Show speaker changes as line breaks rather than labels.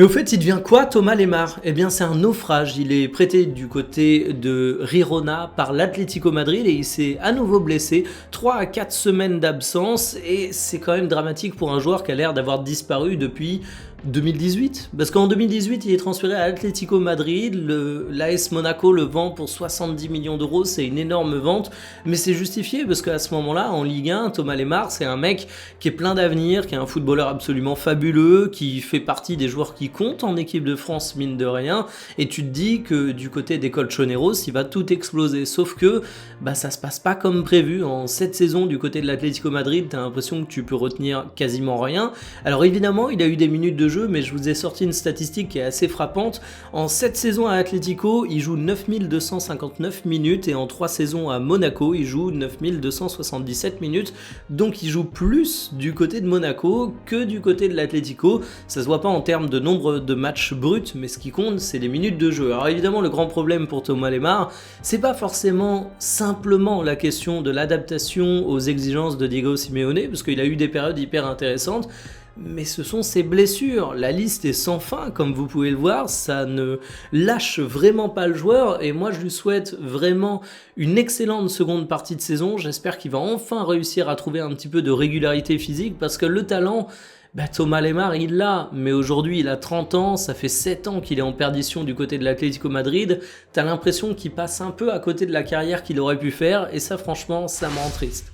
Mais au fait, il devient quoi Thomas Lemar? Eh bien, c'est un naufrage. Il est prêté du côté de Girona par l'Atlético Madrid et il s'est à nouveau blessé. 3 à 4 semaines d'absence et c'est quand même dramatique pour un joueur qui a l'air d'avoir disparu depuis 2018. Parce qu'en 2018, il est transféré à l'Atlético Madrid. L'AS Monaco le vend pour 70 millions d'euros. C'est une énorme vente, mais c'est justifié parce qu'à ce moment-là, en Ligue 1, Thomas Lemar, c'est un mec qui est plein d'avenir, qui est un footballeur absolument fabuleux, qui fait partie des joueurs qui compte en équipe de France, mine de rien, et tu te dis que du côté des Colchoneros, il va tout exploser, sauf que ça se passe pas comme prévu. En cette saison, du côté de l'Atlético Madrid, t'as l'impression que tu peux retenir quasiment rien. Alors évidemment, il a eu des minutes de jeu, mais je vous ai sorti une statistique qui est assez frappante. En 7 saisons à Atlético, il joue 9259 minutes, et en 3 saisons à Monaco, il joue 9277 minutes, donc il joue plus du côté de Monaco que du côté de l'Atlético. Ça se voit pas en termes de nombre de matchs bruts, mais ce qui compte, c'est les minutes de jeu. Alors évidemment, le grand problème pour Thomas Lemar, c'est pas forcément simplement la question de l'adaptation aux exigences de Diego Simeone, parce qu'il a eu des périodes hyper intéressantes, mais ce sont ses blessures. La liste est sans fin, comme vous pouvez le voir, ça ne lâche vraiment pas le joueur, et moi je lui souhaite vraiment une excellente seconde partie de saison. J'espère qu'il va enfin réussir à trouver un petit peu de régularité physique, parce que le talent, Thomas Lemar, il l'a, mais aujourd'hui il a 30 ans, ça fait 7 ans qu'il est en perdition du côté de l'Atlético Madrid, t'as l'impression qu'il passe un peu à côté de la carrière qu'il aurait pu faire, et ça franchement, ça me rend triste.